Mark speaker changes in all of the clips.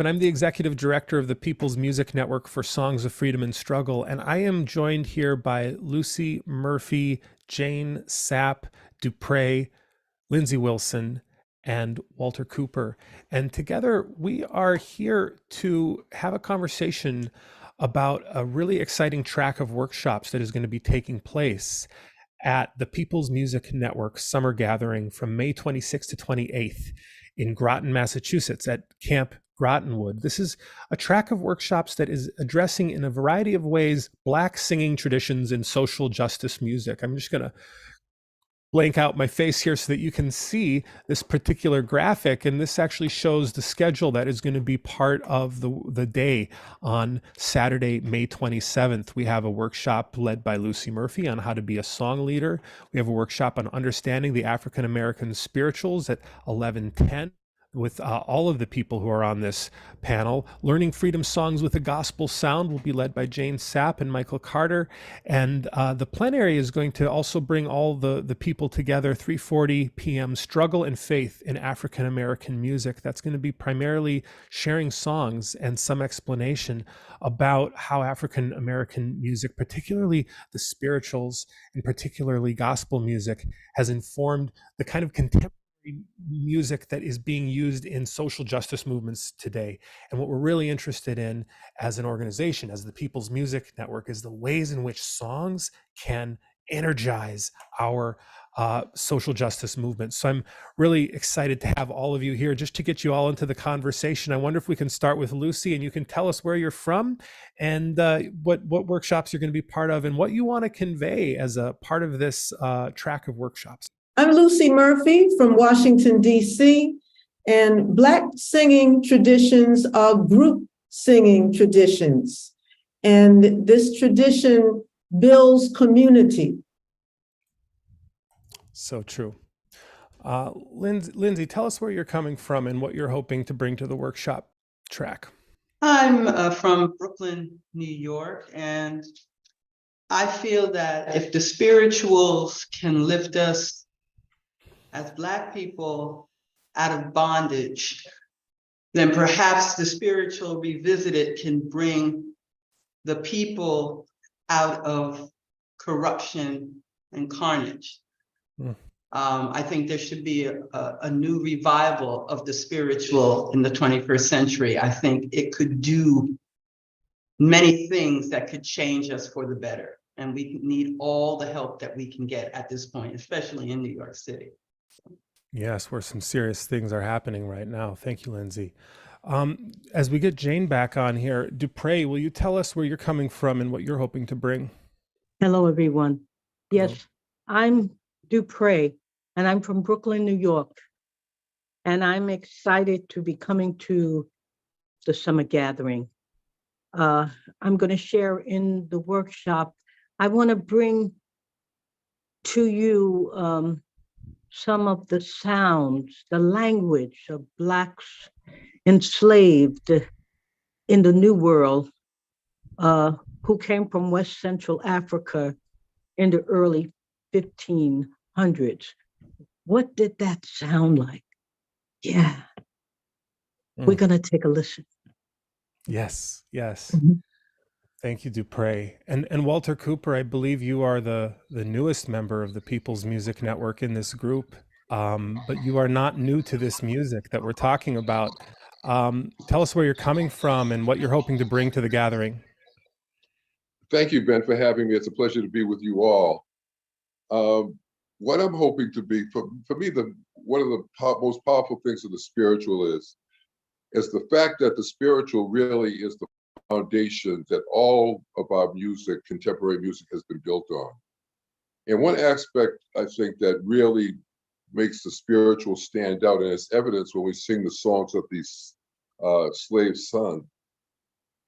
Speaker 1: and I'm the executive director of the People's Music Network for Songs of Freedom and Struggle. And I am joined here by Luci, Murphy, Jane, Sapp, DuPree, Lindsey Wilson, and Walter Cooper. And together we are here to have a conversation about a really exciting track of workshops that is going to be taking place at the People's Music Network Summer Gathering from May 26th to 28th in Groton, Massachusetts at Camp Grotonwood. This is a track of workshops that is addressing in a variety of ways Black singing traditions in social justice music. I'm just going to blank out my face here so that you can see this particular graphic, and this actually shows the schedule that is going to be part of the day on Saturday, May 27th. We have a workshop led by Luci Murphy on how to be a song leader. We have a workshop on understanding the African American spirituals at 11:10 with all of the people who are on this panel. Learning Freedom Songs with a Gospel Sound will be led by Jane Sapp and Michael Carter. And the plenary is going to also bring all the people together, 3:40 p.m., Struggle and Faith in African American Music. That's going to be primarily sharing songs and some explanation about how African American music, particularly the spirituals and particularly gospel music, has informed the kind of contemporary music that is being used in social justice movements today. And what we're really interested in as an organization, as the People's Music Network, is the ways in which songs can energize our social justice movement. So I'm really excited to have all of you here just to get you all into the conversation. I wonder if we can start with Luci, and you can tell us where you're from and what workshops you're going to be part of and what you want to convey as a part of this track of workshops.
Speaker 2: I'm Luci Murphy from Washington, D.C., and Black singing traditions are group singing traditions. And this tradition builds community.
Speaker 1: So true. Lindsey, tell us where you're coming from and what you're hoping to bring to the workshop track.
Speaker 3: I'm from Brooklyn, New York, and I feel that if the spirituals can lift us as Black people out of bondage, then perhaps the spiritual revisited can bring the people out of corruption and carnage. I think there should be a new revival of the spiritual in the 21st century. I think it could do many things that could change us for the better. And we need all the help that we can get at this point, especially in New York City.
Speaker 1: Yes, where some serious things are happening right now. Thank you, Lindsey. As we get Jane back on here, DuPree, will you tell us where you're coming from and what you're hoping to bring?
Speaker 4: Hello, everyone. Yes, I'm DuPree, and I'm from Brooklyn, New York. And I'm excited to be coming to the summer gathering. I'm going to share in the workshop. I want to bring to you some of the sounds, the language of Blacks enslaved in the New World who came from West Central Africa in the early 1500s. What did that sound like? Yeah. We're going to take a listen.
Speaker 1: Yes, yes. Thank you, DuPree. And Walter Cooper, I believe you are the newest member of the People's Music Network in this group, but you are not new to this music that we're talking about. Tell us where you're coming from and what you're hoping to bring to the gathering.
Speaker 5: Thank you, Ben, for having me. It's a pleasure to be with you all. What I'm hoping to be, for me, one of the most powerful things of the spiritual is the fact that the spiritual really is the foundation that all of our music, contemporary music, has been built on. And one aspect I think that really makes the spiritual stand out, and it's evidence when we sing the songs of these slave sons,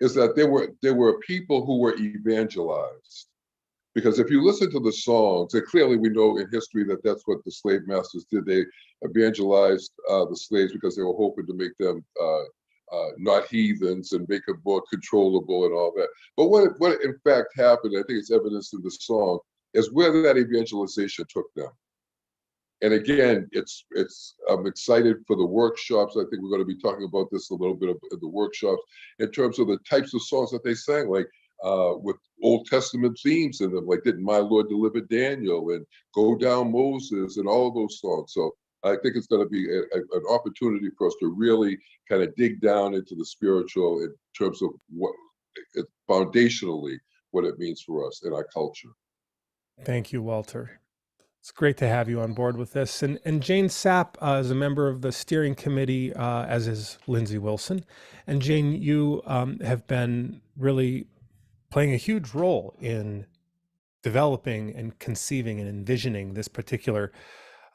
Speaker 5: is that there were people who were evangelized. Because if you listen to the songs, and clearly we know in history that that's what the slave masters did. They evangelized the slaves because they were hoping to make them not heathens and make them more controllable and all that. But what in fact happened, I think it's evidenced in the song, is where that evangelization took them. And again, I'm excited for the workshops. I think we're going to be talking about this a little bit in the workshops in terms of the types of songs that they sang, like with Old Testament themes in them, like Didn't My Lord Deliver Daniel and Go Down Moses and all of those songs. So I think it's going to be an opportunity for us to really kind of dig down into the spiritual in terms of what foundationally what it means for us in our culture.
Speaker 1: Thank you, Walter. It's great to have you on board with this. And Jane Sapp is a member of the steering committee, as is Lindsey Wilson. And Jane, you have been really playing a huge role in developing and conceiving and envisioning this particular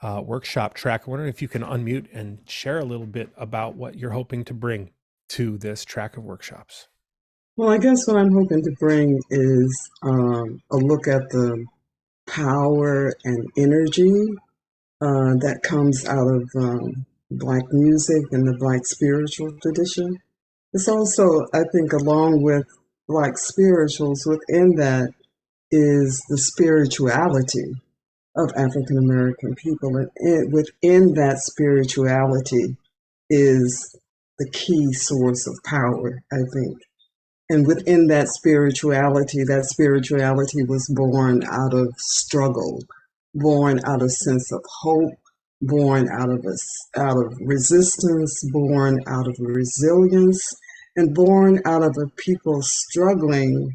Speaker 1: workshop track. I'm wondering if you can unmute and share a little bit about what you're hoping to bring to this track of workshops.
Speaker 6: Well, I guess what I'm hoping to bring is a look at the power and energy that comes out of Black music and the Black spiritual tradition. It's also, I think, along with Black spirituals, within that is the spirituality of African American people. And within that spirituality is the key source of power, I think. And within that spirituality was born out of struggle, born out of sense of hope, born out of resistance, born out of resilience, and born out of a people struggling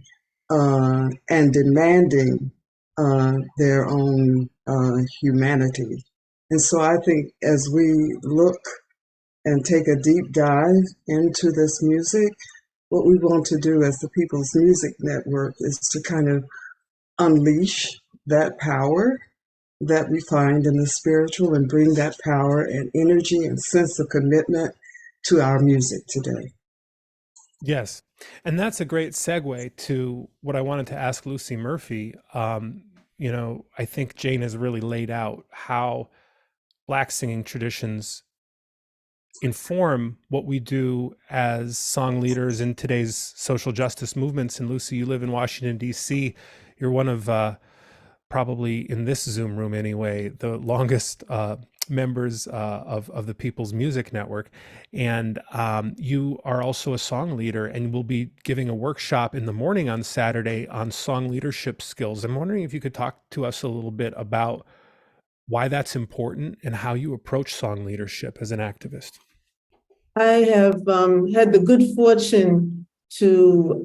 Speaker 6: and demanding their own humanity. And so I think as we look and take a deep dive into this music, what we want to do as the People's Music Network is to kind of unleash that power that we find in the spiritual and bring that power and energy and sense of commitment to our music today.
Speaker 1: Yes. And that's a great segue to what I wanted to ask Luci Murphy. I think Jane has really laid out how Black singing traditions inform what we do as song leaders in today's social justice movements. And Luci, you live in Washington, D.C. You're one of probably in this Zoom room anyway, the longest members of the People's Music Network. And you are also a song leader and will be giving a workshop in the morning on Saturday on song leadership skills. I'm wondering if you could talk to us a little bit about why that's important and how you approach song leadership as an activist.
Speaker 2: I have had the good fortune to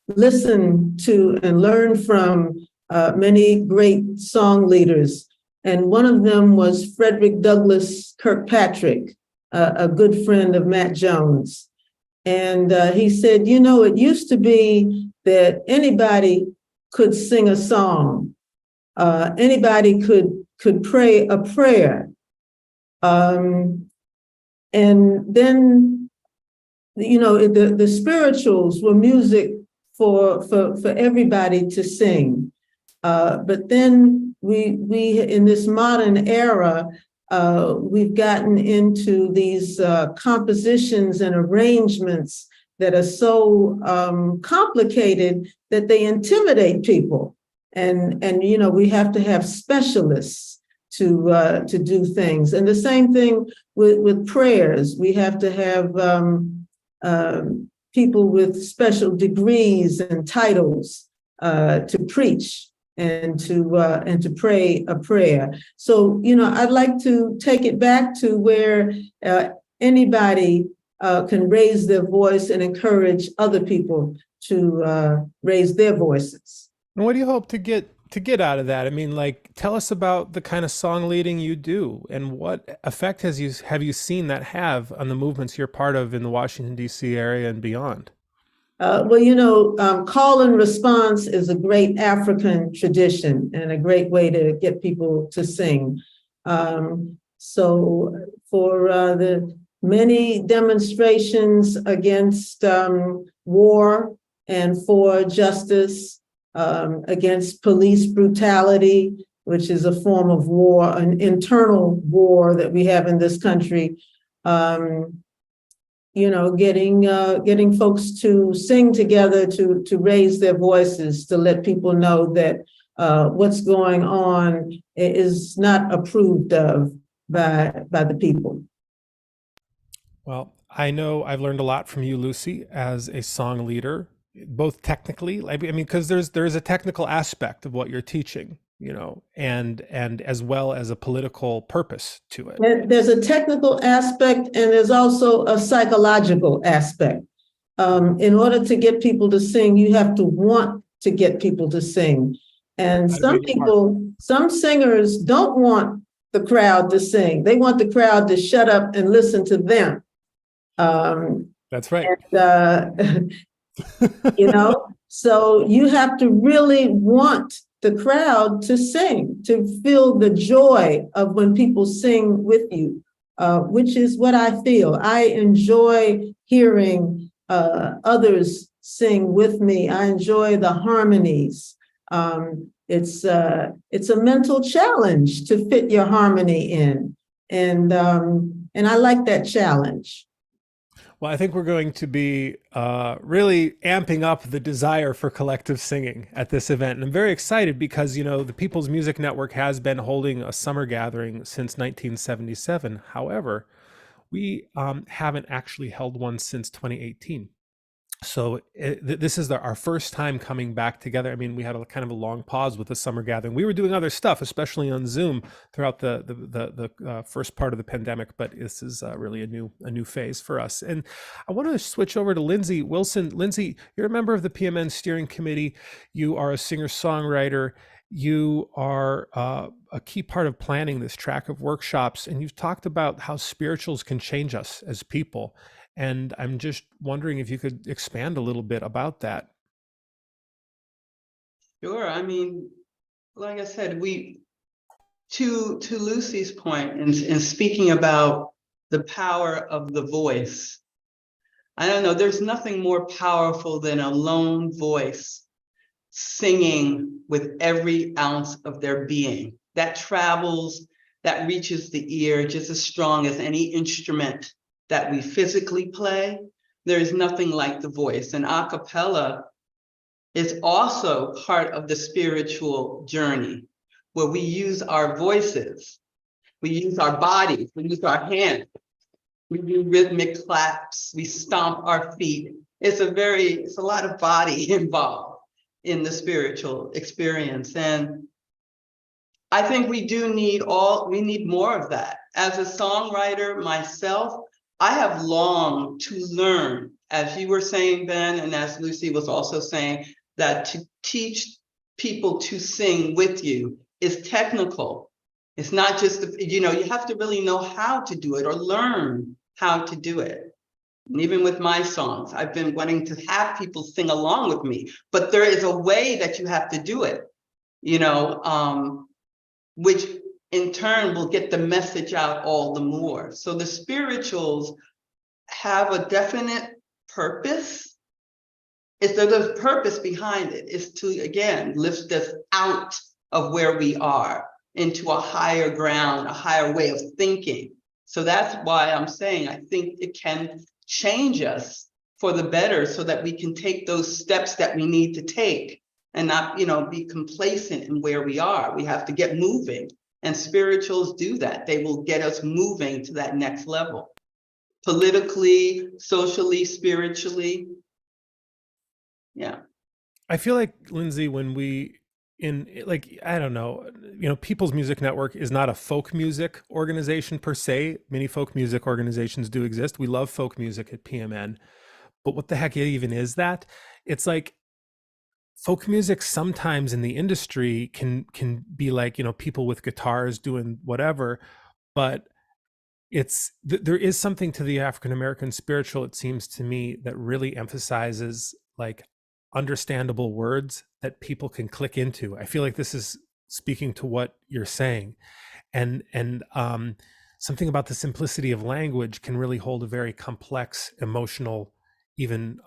Speaker 2: listen to and learn from many great song leaders. And one of them was Frederick Douglass Kirkpatrick, a good friend of Matt Jones. And he said, it used to be that anybody could sing a song. Anybody could pray a prayer. And then, the spirituals were music for everybody to sing. But then we in this modern era, we've gotten into these compositions and arrangements that are so complicated that they intimidate people. And we have to have specialists to do things. And the same thing with prayers. We have to have people with special degrees and titles to preach and to pray a prayer. So, I'd like to take it back to where anybody can raise their voice and encourage other people to raise their voices.
Speaker 1: And what do you hope to get out of that? I mean, tell us about the kind of song leading you do and what effect have you seen that have on the movements you're part of in the Washington, D.C. area and beyond?
Speaker 2: Call and response is a great African tradition and a great way to get people to sing. So for the many demonstrations against war and for justice, against police brutality, which is a form of war, an internal war that we have in this country. Getting folks to sing together, to raise their voices, to let people know that what's going on is not approved of by the people.
Speaker 1: Well, I know I've learned a lot from you, Luci, as a song leader, both technically, I mean, because there's a technical aspect of what you're teaching, you know, and as well as a political purpose to it.
Speaker 2: There's a technical aspect and there's also a psychological aspect. In order to get people to sing, you have to want to get people to sing. And some singers don't want the crowd to sing. They want the crowd to shut up and listen to them.
Speaker 1: That's right.
Speaker 2: And, you know, so you have to really want the crowd to sing, to feel the joy of when people sing with you, which is what I feel. I enjoy hearing others sing with me. I enjoy the harmonies. It's a mental challenge to fit your harmony in, and I like that challenge.
Speaker 1: Well, I think we're going to be really amping up the desire for collective singing at this event. And I'm very excited because, you know, the People's Music Network has been holding a summer gathering since 1977. However, we haven't actually held one since 2018. So this is our first time coming back together. I mean, we had a kind of a long pause with the summer gathering. We were doing other stuff, especially on Zoom throughout the first part of the pandemic. But this is really a new phase for us. And I want to switch over to Lindsey Wilson. Lindsey, you're a member of the PMN Steering Committee. You are a singer-songwriter. You are a key part of planning this track of workshops, and you've talked about how spirituals can change us as people. And I'm just wondering if you could expand a little bit about that.
Speaker 3: Sure. I mean, like I said, to Luci's point in speaking about the power of the voice, I don't know, there's nothing more powerful than a lone voice singing with every ounce of their being. That travels, that reaches the ear just as strong as any instrument that we physically play. There is nothing like the voice. And a cappella is also part of the spiritual journey, where we use our voices, we use our bodies, we use our hands, we do rhythmic claps, we stomp our feet. It's a lot of body involved in the spiritual experience. And I think we need more of that. As a songwriter myself, I have longed to learn, as you were saying, Ben, and as Luci was also saying, that to teach people to sing with you is technical. It's not just, you have to really know how to do it or learn how to do it. And even with my songs, I've been wanting to have people sing along with me, but there is a way that you have to do it, which in turn will get the message out all the more. So the spirituals have a definite purpose. There's a purpose behind it, is to, again, lift us out of where we are into a higher ground, a higher way of thinking. So that's why I'm saying I think it can change us for the better, so that we can take those steps that we need to take and not, be complacent in where we are. We have to get moving. And spirituals do that. They will get us moving to that next level, politically, socially, spiritually. Yeah.
Speaker 1: I feel like, Lindsey, when I don't know, People's Music Network is not a folk music organization per se. Many folk music organizations do exist. We love folk music at PMN, but what the heck even is that? It's like, folk music sometimes in the industry can be like, people with guitars doing whatever, but there is something to the African American spiritual, it seems to me, that really emphasizes like understandable words that people can click into. I feel like this is speaking to what you're saying, and something about the simplicity of language can really hold a very complex, emotional, even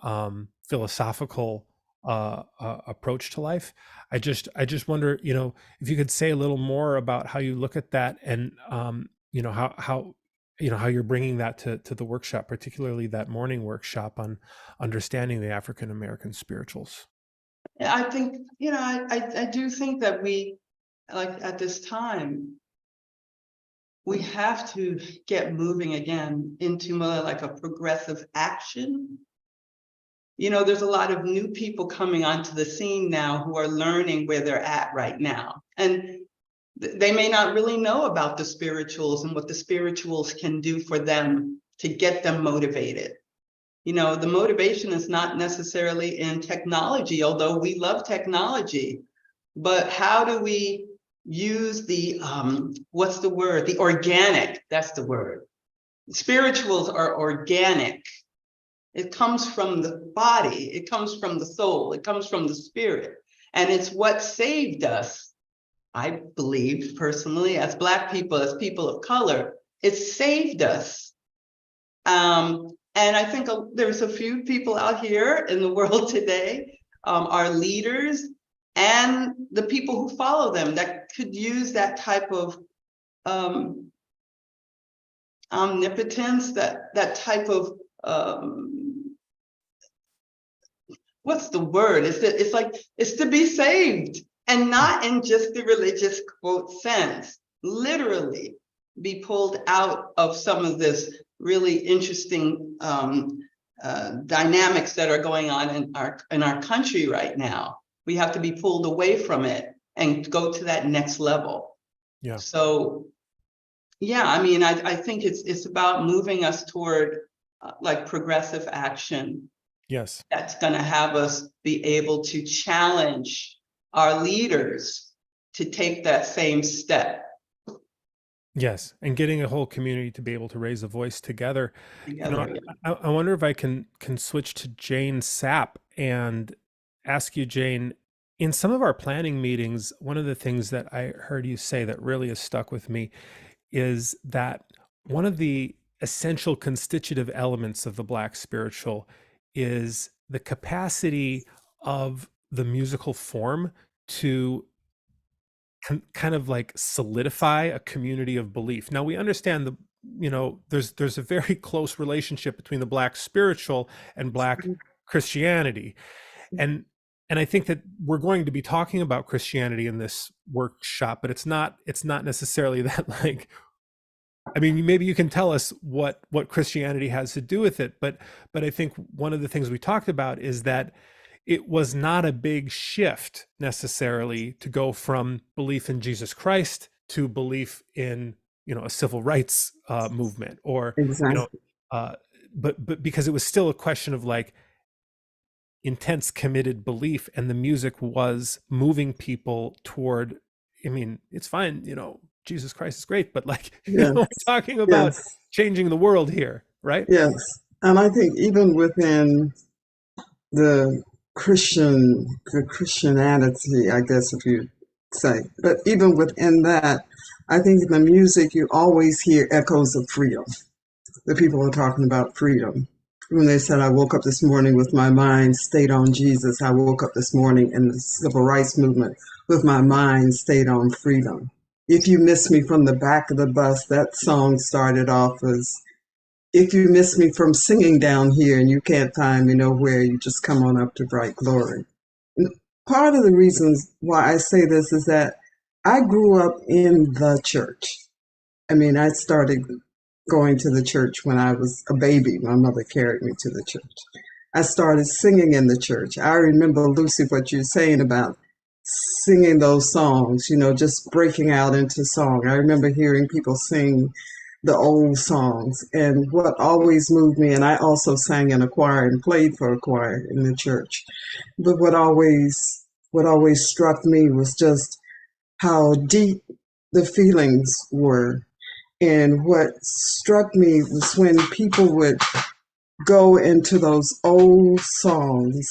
Speaker 1: philosophical approach to life. I just wonder, if you could say a little more about how you look at that, and how you're bringing that to the workshop, particularly that morning workshop on understanding the African American spirituals.
Speaker 3: I think, I do think that we, like at this time, we have to get moving again into more like a progressive action. There's a lot of new people coming onto the scene now who are learning where they're at right now. And they may not really know about the spirituals and what the spirituals can do for them to get them motivated. The motivation is not necessarily in technology, although we love technology, but how do we use the, what's the word? The organic, that's the word. Spirituals are organic. It comes from the body, it comes from the soul, it comes from the spirit. And it's what saved us, I believe personally, as Black people, as people of color, it saved us. And I think there's a few people out here in the world today, our leaders and the people who follow them, that could use that type of omnipotence, that type of, what's the word? It's to be saved, and not in just the religious quote sense, literally be pulled out of some of this really interesting dynamics that are going on in our country right now. We have to be pulled away from it and go to that next level.
Speaker 1: Yeah.
Speaker 3: So, yeah, I think it's about moving us toward like progressive action.
Speaker 1: Yes.
Speaker 3: That's going to have us be able to challenge our leaders to take that same step.
Speaker 1: Yes, and getting a whole community to be able to raise a voice together.
Speaker 3: Together.
Speaker 1: I wonder if I can switch to Jane Sapp and ask you, Jane, in some of our planning meetings, one of the things that I heard you say that really has stuck with me is that one of the essential constitutive elements of the Black spiritual is the capacity of the musical form to kind of like solidify a community of belief. Now we understand there's a very close relationship between the Black spiritual and Black Christianity. And I think that we're going to be talking about Christianity in this workshop, but it's not necessarily that, like, maybe you can tell us what Christianity has to do with it, but I think one of the things we talked about is that it was not a big shift necessarily to go from belief in Jesus Christ to belief in, a civil rights movement, or,
Speaker 6: Exactly.
Speaker 1: but because it was still a question of like intense committed belief, and the music was moving people toward, it's fine, Jesus Christ is great, but like,
Speaker 6: Yes.
Speaker 1: we're talking about
Speaker 6: Yes.
Speaker 1: changing the world here, right?
Speaker 6: Yes. And I think even within the Christianity, I guess, if you say, but even within that, I think in the music, you always hear echoes of freedom. The people are talking about freedom. When they said, I woke up this morning with my mind stayed on Jesus. I woke up this morning in the civil rights movement with my mind stayed on freedom. If you miss me from the back of the bus, that song started off as, if you miss me from singing down here and you can't find me nowhere, you just come on up to bright glory. And part of the reasons why I say this is that I grew up in the church. I started going to the church when I was a baby. My mother carried me to the church. I started singing in the church. I remember, Luci, what you're saying about singing those songs, just breaking out into song. I remember hearing people sing the old songs. And what always moved me, and I also sang in a choir and played for a choir in the church, but what always struck me was just how deep the feelings were. And what struck me was when people would go into those old songs,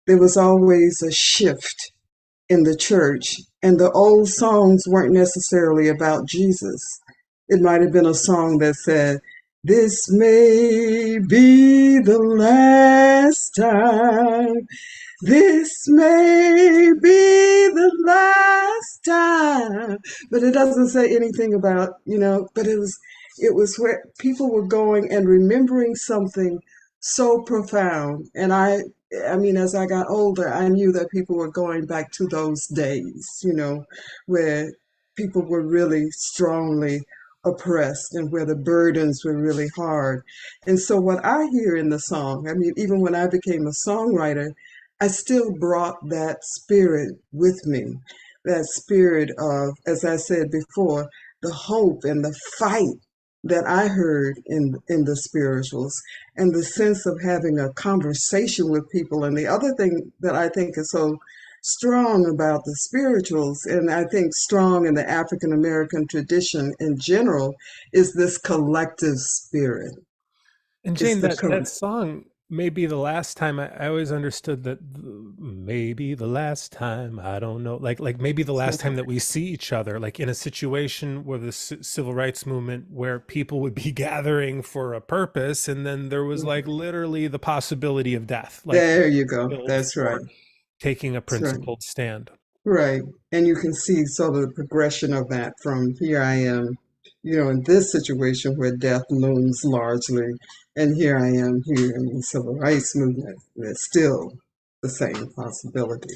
Speaker 6: there was always a shift in the church. And the old songs weren't necessarily about Jesus. It might have been a song that said, this may be the last time. This may be the last time. But it doesn't say anything about, but it was where people were going and remembering something so profound. And I mean, as I got older, I knew that people were going back to those days, where people were really strongly oppressed and where the burdens were really hard. And so what I hear in the song, I mean, even when I became a songwriter, I still brought that spirit with me, that spirit of, as I said before, the hope and the fight that I heard in the spirituals, and the sense of having a conversation with people. And the other thing that I think is so strong about the spirituals, and I think strong in the African American tradition in general, is this collective spirit.
Speaker 1: And
Speaker 6: It's
Speaker 1: Jane,
Speaker 6: the
Speaker 1: that song may be the last time. I always understood that maybe the last time, I don't know, like maybe the last time that we see each other, like in a situation where the civil rights movement, where people would be gathering for a purpose, and then there was like literally the possibility of death, like
Speaker 6: There you go.
Speaker 1: killed
Speaker 6: That's right.
Speaker 1: for taking a
Speaker 6: That's right.
Speaker 1: principled stand.
Speaker 6: Right. And you can see sort of the progression of that from here I am, in this situation where death looms largely, and here I am here in the civil rights movement. It's still the same possibility.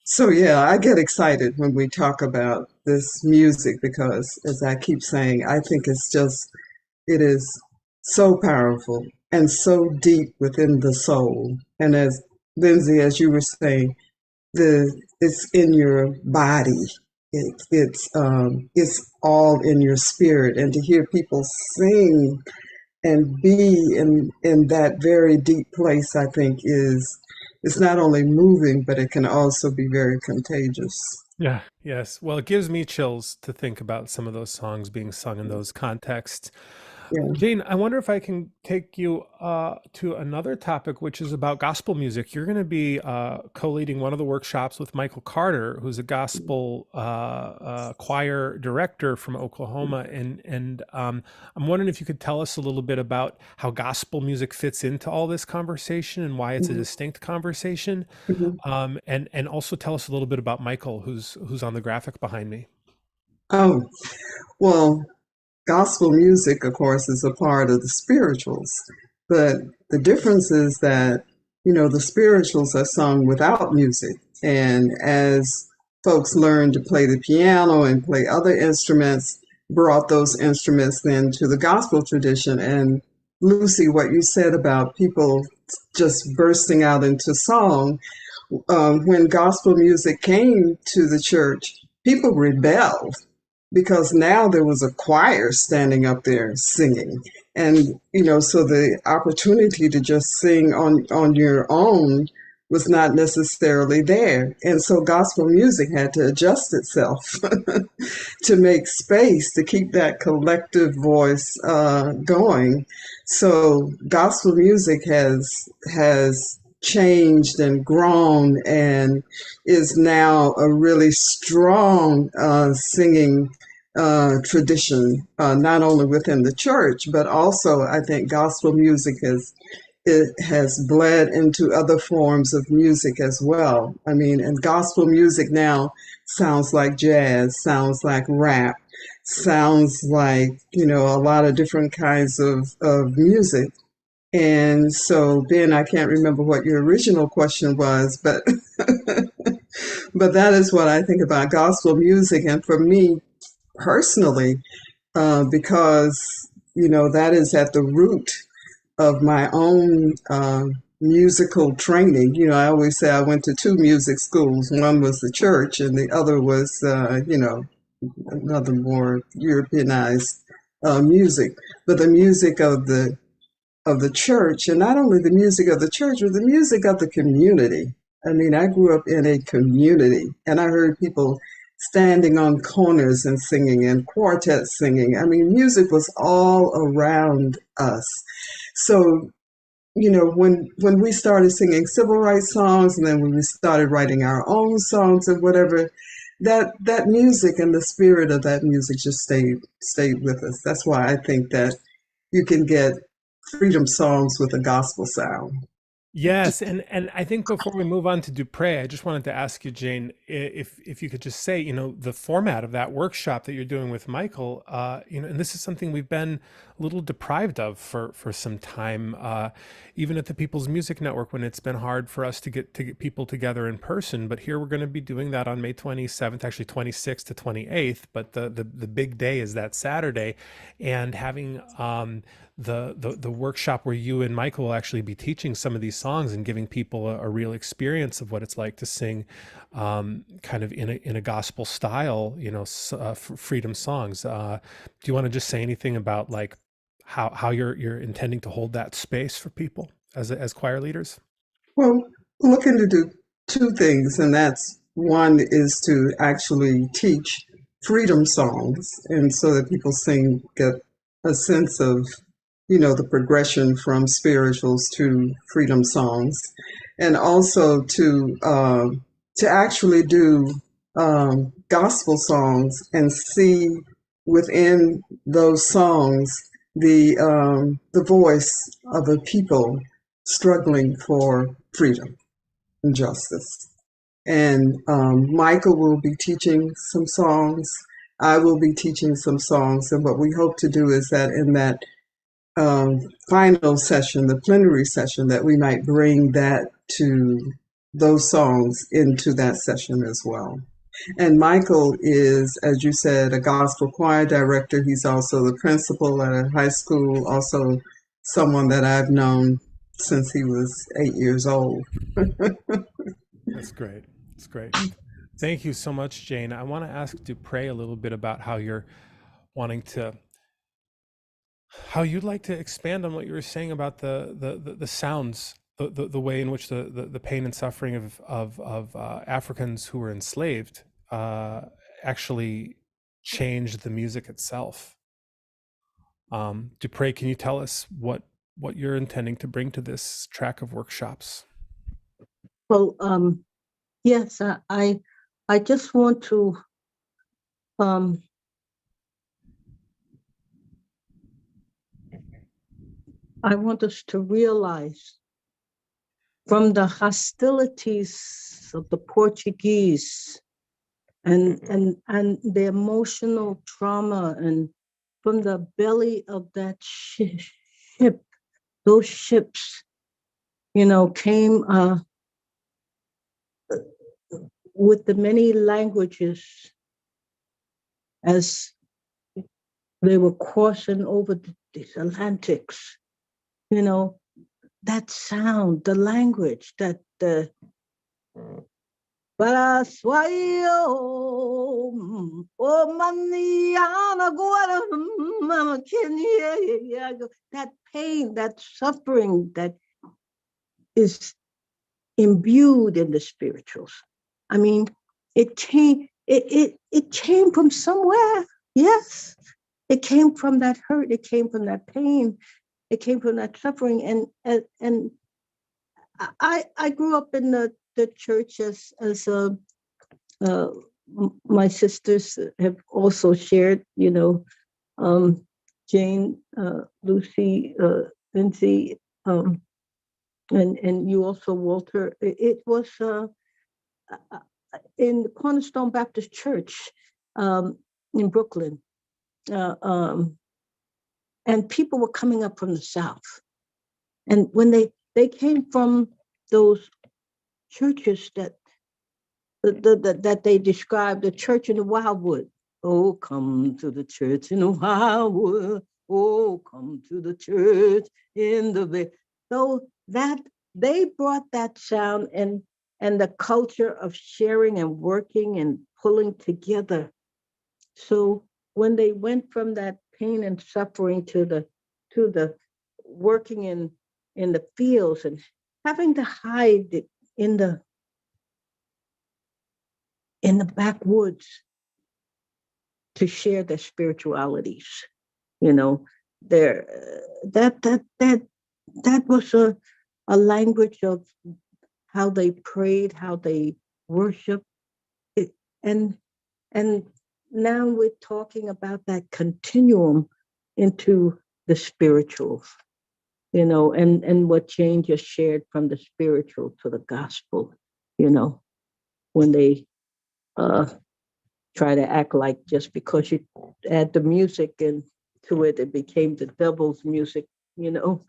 Speaker 6: So yeah, I get excited when we talk about this music because, as I keep saying, I think it is so powerful and so deep within the soul. And as Lindsay, as you were saying, it's in your body. It's all in your spirit, and to hear people sing and be in that very deep place, I think is it's not only moving, but it can also be very contagious.
Speaker 1: Yeah. Yes. Well, it gives me chills to think about some of those songs being sung in those contexts.
Speaker 6: Yeah.
Speaker 1: Jane, I wonder if I can take you to another topic, which is about gospel music. You're going to be co-leading one of the workshops with Michael Carter, who's a gospel choir director from Oklahoma. And I'm wondering if you could tell us a little bit about how gospel music fits into all this conversation and why it's a
Speaker 6: Mhm.
Speaker 1: distinct conversation.
Speaker 6: Mhm.
Speaker 1: And also tell us a little bit about Michael, who's on the graphic behind me.
Speaker 6: Oh, well, gospel music, of course, is a part of the spirituals, but the difference is that, the spirituals are sung without music. And as folks learned to play the piano and play other instruments, brought those instruments then to the gospel tradition. And Lucy, what you said about people just bursting out into song, when gospel music came to the church, people rebelled because now there was a choir standing up there singing. And, so the opportunity to just sing on your own was not necessarily there. And so gospel music had to adjust itself to make space to keep that collective voice going. So gospel music has changed and grown and is now a really strong singing tradition, not only within the church, but also I think gospel music it has bled into other forms of music as well. I mean, and gospel music now sounds like jazz, sounds like rap, sounds like, a lot of different kinds of music. And so, Ben, I can't remember what your original question was, but but that is what I think about gospel music. And for me personally, because that is at the root of my own musical training. I always say I went to two music schools. One was the church, and the other was, another more Europeanized music. But the music of the church, and not only the music of the church, but the music of the community. I mean, I grew up in a community, and I heard people standing on corners and singing, and quartets singing. I mean, music was all around us. So, when we started singing civil rights songs, and then when we started writing our own songs and whatever, that music and the spirit of that music just stayed with us. That's why I think that you can get freedom songs with a gospel sound.
Speaker 1: Yes, and I think before we move on to DuPree, I just wanted to ask you, Jane, if you could just say, the format of that workshop that you're doing with Michael, and this is something we've been little deprived of for some time, even at the People's Music Network, when it's been hard for us to get people together in person. But here we're going to be doing that on May 27th, actually 26th to 28th. But the big day is that Saturday, and having the workshop where you and Michael will actually be teaching some of these songs and giving people a real experience of what it's like to sing kind of in a gospel style, freedom songs. Do you want to just say anything about like how you're intending to hold that space for people as choir leaders?
Speaker 6: Well, I'm looking to do two things, and that's one is to actually teach freedom songs, and so that people get a sense of, the progression from spirituals to freedom songs, and also to actually do gospel songs and see within those songs the voice of a people struggling for freedom and justice. And Michael will be teaching some songs. I will be teaching some songs. And what we hope to do is that in that final session, the plenary session, that we might bring those songs into that session as well. And Michael is, as you said, a gospel choir director. He's also the principal at a high school, also someone that I've known since he was 8 years old.
Speaker 1: That's great. That's great. Thank you so much, Jane. I want to ask DuPree a little bit about how you'd like to expand on what you were saying about the sounds, the way in which the pain and suffering of Africans who were enslaved actually changed the music itself. DuPree, can you tell us what you're intending to bring to this track of workshops?
Speaker 4: Well, yes, I just want to I want us to realize from the hostilities of the Portuguese and the emotional trauma, and from the belly of that ship, those ships, came with the many languages as they were crossing over these Atlantics. That sound, the language, that that pain, that suffering that is imbued in the spirituals. I mean, it came from somewhere. Yes, it came from that hurt. It came from that pain. It came from that suffering. And I grew up in the church as my sisters have also shared, Jane, Luci, Lindsey, and you also, Walter. It was in the Cornerstone Baptist Church in Brooklyn. And people were coming up from the South. And when they came from those churches that they described, the church in the Wildwood. Oh, come to the church in the Wildwood. Oh, come to the church in the Bay. So that they brought that sound and the culture of sharing and working and pulling together. So when they went from that pain and suffering to the working in the fields and having to hide in the backwoods to share their spiritualities, that was a language of how they prayed, how they worshiped, and now we're talking about that continuum into the spiritual, and what Jane just shared from the spiritual to the gospel, when they try to act like just because you add the music and to it, it became the devil's music, you know.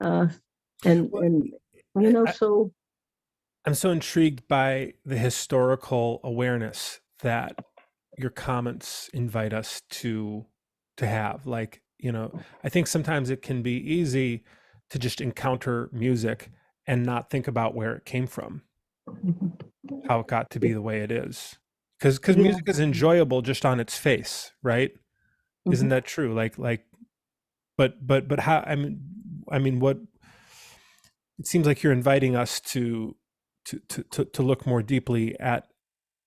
Speaker 4: And you know, so
Speaker 1: I'm so intrigued by the historical awareness that your comments invite us to have. Like, you know, I think sometimes it can be easy to just encounter music and not think about where it came from, how it got to be the way it is. Because
Speaker 4: yeah.
Speaker 1: music is enjoyable just on its face, right? Isn't
Speaker 4: Mhm.
Speaker 1: that true? But how, I mean, what it seems like you're inviting us to look more deeply at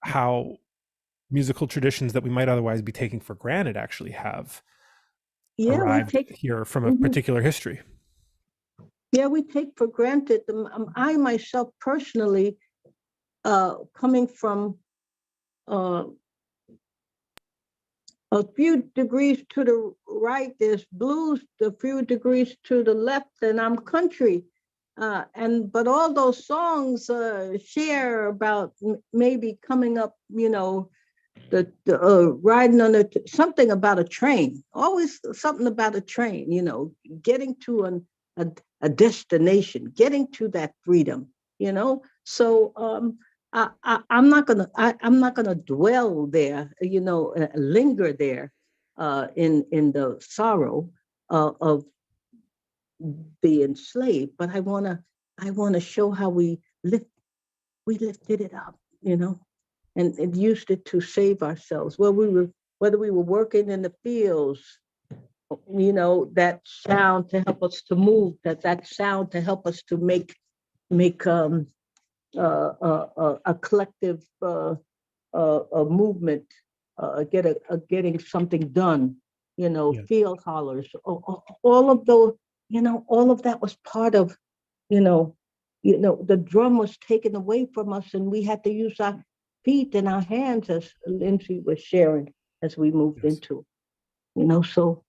Speaker 1: how musical traditions that we might otherwise be taking for granted actually have
Speaker 4: Yeah, we
Speaker 1: arrived
Speaker 4: take
Speaker 1: here from a
Speaker 4: mhm.
Speaker 1: particular history.
Speaker 4: Yeah, we take for granted. I myself personally, coming from uh, a few degrees to the right, there's blues. A few degrees to the left, and I'm country. And but all those songs share about maybe coming up, you know, the riding on something about a train. Always something about a train. You know, getting to a destination, getting to that freedom. You know, so I'm not gonna I'm not gonna dwell there. You know, linger there in the sorrow of the enslaved. But I wanna show how we lifted it up. You know, and used it to save ourselves. Well, whether we were working in the fields, you know, that sound to help us to move, that sound to help us to make a collective a movement, getting something done. You know,
Speaker 1: Yeah.
Speaker 4: field hollers, all of those. You know, all of that was part of you know, the drum was taken away from us, and we had to use our feet and our hands, as Lindsey was sharing, as we moved
Speaker 1: Yes.
Speaker 4: into. You know, so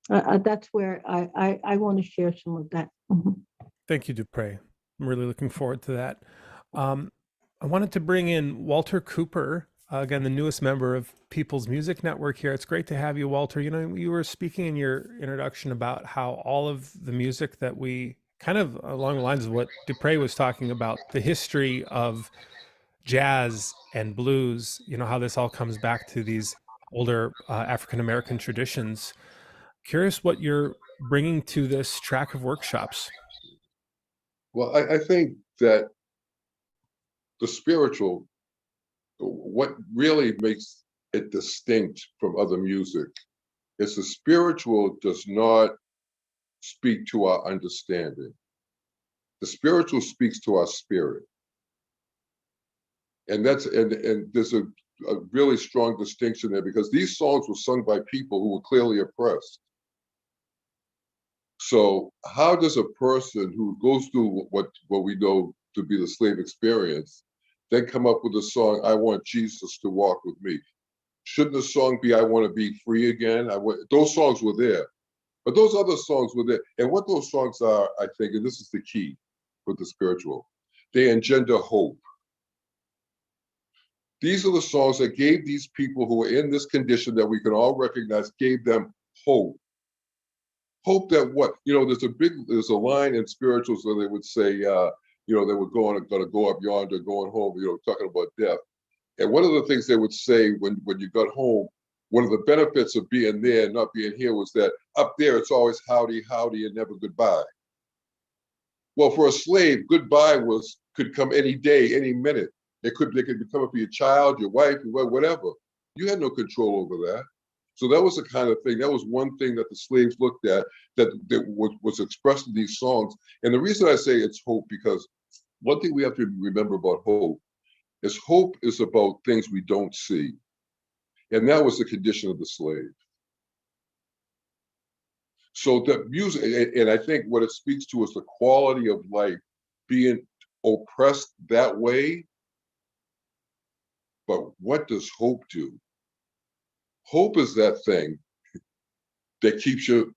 Speaker 4: that's where I want to share some of that. Mhm.
Speaker 1: Thank you, DuPree. I'm really looking forward to that. Um, I wanted to bring in Walter Cooper, again, the newest member of People's Music Network here. It's great to have you, Walter. You know, you were speaking in your introduction about how all of the music that we kind of along the lines of what DuPree was talking about, the history of jazz and blues, you know, how this all comes back to these older African American traditions. Curious what you're bringing to this track of workshops.
Speaker 5: Well, I think that the spiritual, what really makes it distinct from other music is the spiritual does not speak to our understanding. The spiritual speaks to our spirit. And there's a really strong distinction there because these songs were sung by people who were clearly oppressed. So how does a person who goes through what we know to be the slave experience then come up with a song, I want Jesus to walk with me? Shouldn't the song be, I want to be free again? Those songs were there, but those other songs were there. And what those songs are, I think, and this is the key for the spiritual, they engender hope. These are the songs that gave these people who were in this condition that we can all recognize, gave them hope. Hope that what, you know, there's a line in spirituals where they would say, you know, they were going to go up yonder, going home, you know, talking about death. And one of the things they would say when you got home, one of the benefits of being there and not being here was that up there, it's always howdy, howdy, and never goodbye. Well, for a slave, goodbye could come any day, any minute. They could come up for your child, your wife, whatever. You had no control over that. So that was the kind of thing. That was one thing that the slaves looked at that was expressed in these songs. And the reason I say it's hope because one thing we have to remember about hope is about things we don't see, and that was the condition of the slave. So the music, and I think what it speaks to is the quality of life being oppressed that way. But what does hope do? Hope is that thing that keeps you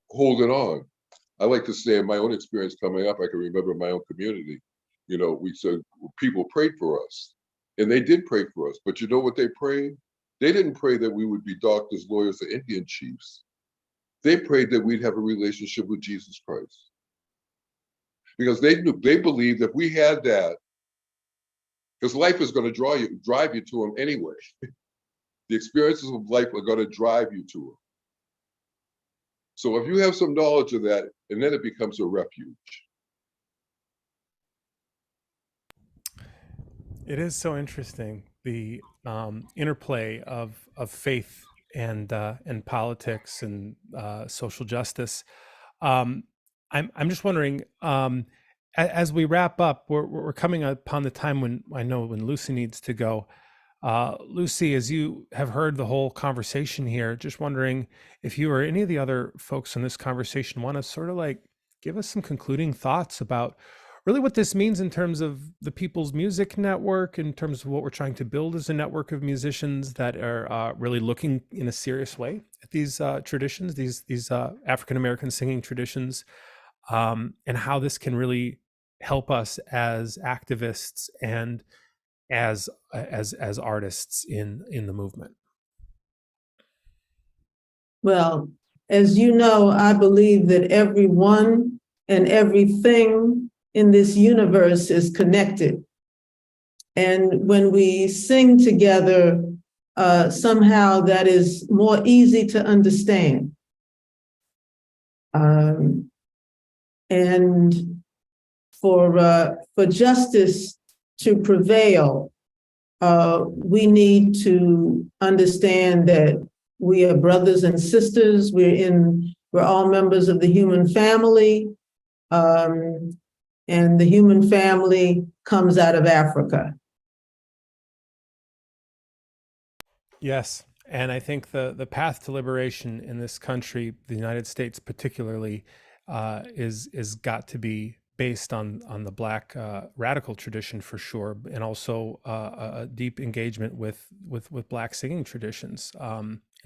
Speaker 5: holding on. I like to say in my own experience coming up, I can remember my own community. You know, we said people prayed for us, and they did pray for us. But you know what they prayed? They didn't pray that we would be doctors, lawyers, or Indian chiefs. They prayed that we'd have a relationship with Jesus Christ. Because they believed if we had that, because life is going to drive you to him anyway. The experiences of life are going to drive you to him. So if you have some knowledge of that, and then it becomes a refuge.
Speaker 1: It is so interesting, the interplay of faith and politics and social justice. I'm just wondering, as we wrap up, we're coming upon the time when I know when Luci needs to go. Luci, as you have heard the whole conversation here, just wondering if you or any of the other folks in this conversation want to sort of like give us some concluding thoughts about really what this means in terms of the People's Music Network, in terms of what we're trying to build as a network of musicians that are really looking in a serious way at these traditions, these African-American singing traditions, and how this can really help us as activists and as artists in the movement.
Speaker 2: Well, as you know, I believe that everyone and everything in this universe is connected. And when we sing together, somehow that is more easy to understand. And for justice to prevail, we need to understand that we are brothers and sisters. We're all members of the human family, and the human family comes out of Africa.
Speaker 1: Yes, and I think the path to liberation in this country, the United States particularly, is got to be based on the Black radical tradition for sure, and also a deep engagement with Black singing traditions.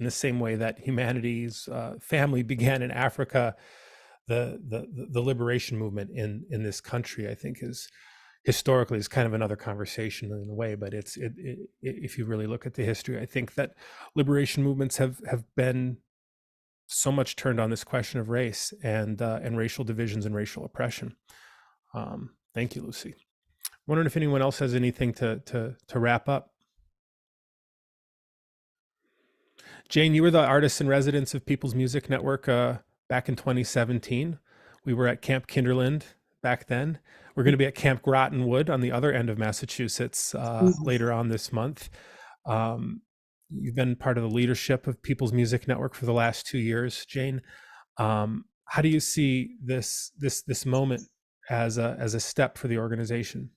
Speaker 1: In the same way that humanity's family began in Africa, the liberation movement in this country, I think, is historically is kind of another conversation in a way, but if you really look at the history, I think that liberation movements have been so much turned on this question of race and racial divisions and racial oppression. Thank you, Luci. Wondering if anyone else has anything to wrap up. Jane, you were the artist in residence of People's Music Network back in 2017. We were at Camp Kinderland back then. We're going to be at Camp Groton Wood on the other end of Massachusetts later on this month. You've been part of the leadership of People's Music Network for the last 2 years, Jane. How do you see this moment as a step for the organization?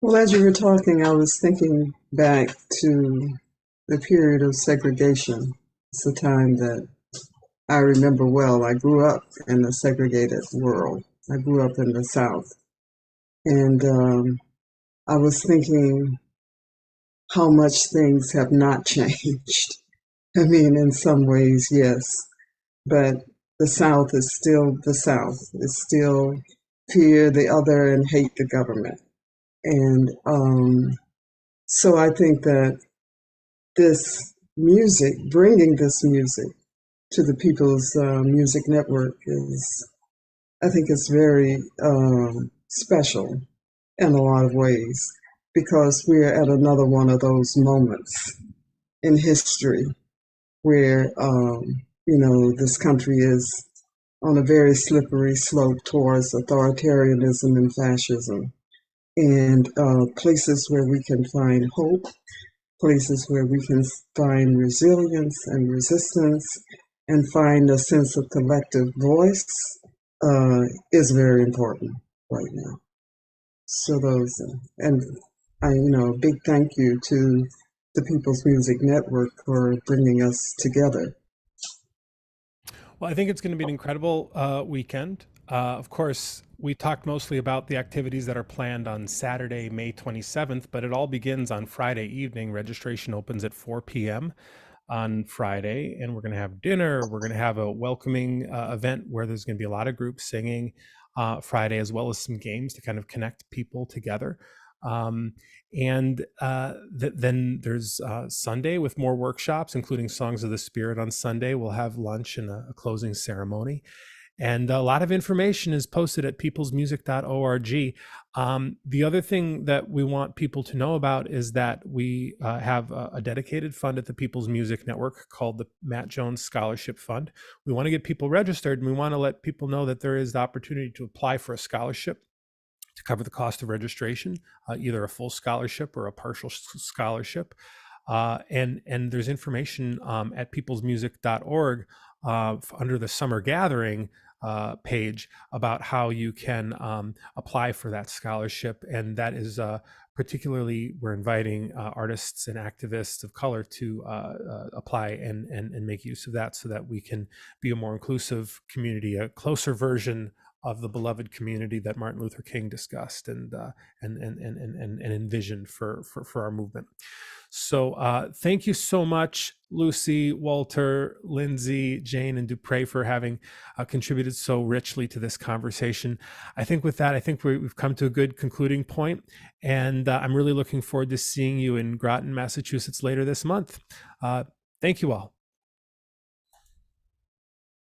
Speaker 6: Well, as you were talking, I was thinking back to the period of segregation. It's a time that I remember well. I grew up in a segregated world. I grew up in the South. And I was thinking how much things have not changed. I mean, in some ways, yes, but the South is still the South. It's still fear the other and hate the government. And so I think that this music, bringing this music to the People's Music Network I think it's very special in a lot of ways, because we're at another one of those moments in history where, this country is on a very slippery slope towards authoritarianism and fascism, and places where we can find hope, places where we can find resilience and resistance and find a sense of collective voice is very important right now. So and a big thank you to the People's Music Network for bringing us together.
Speaker 1: Well, I think it's going to be an incredible weekend. Of course, we talked mostly about the activities that are planned on Saturday, May 27th, but it all begins on Friday evening. Registration opens at 4 p.m. on Friday, and we're going to have dinner. We're going to have a welcoming event where there's going to be a lot of groups singing Friday, as well as some games to kind of connect people together. Then there's Sunday with more workshops, including Songs of the Spirit on Sunday. We'll have lunch and a closing ceremony. And a lot of information is posted at peoplesmusic.org. The other thing that we want people to know about is that we have a dedicated fund at the People's Music Network called the Matt Jones Scholarship Fund. We want to get people registered, and we want to let people know that there is the opportunity to apply for a scholarship to cover the cost of registration, either a full scholarship or a partial scholarship. And there's information at peoplesmusic.org under the summer gathering page about how you can apply for that scholarship. And that is particularly, we're inviting artists and activists of color to apply and make use of that, so that we can be a more inclusive community, a closer version of the beloved community that Martin Luther King discussed and envisioned for our movement. So thank you so much, Luci, Walter, Lindsey, Jane, and DuPree, for having contributed so richly to this conversation. I think with that, I think we've come to a good concluding point, and I'm really looking forward to seeing you in Groton, Massachusetts later this month. Thank you all.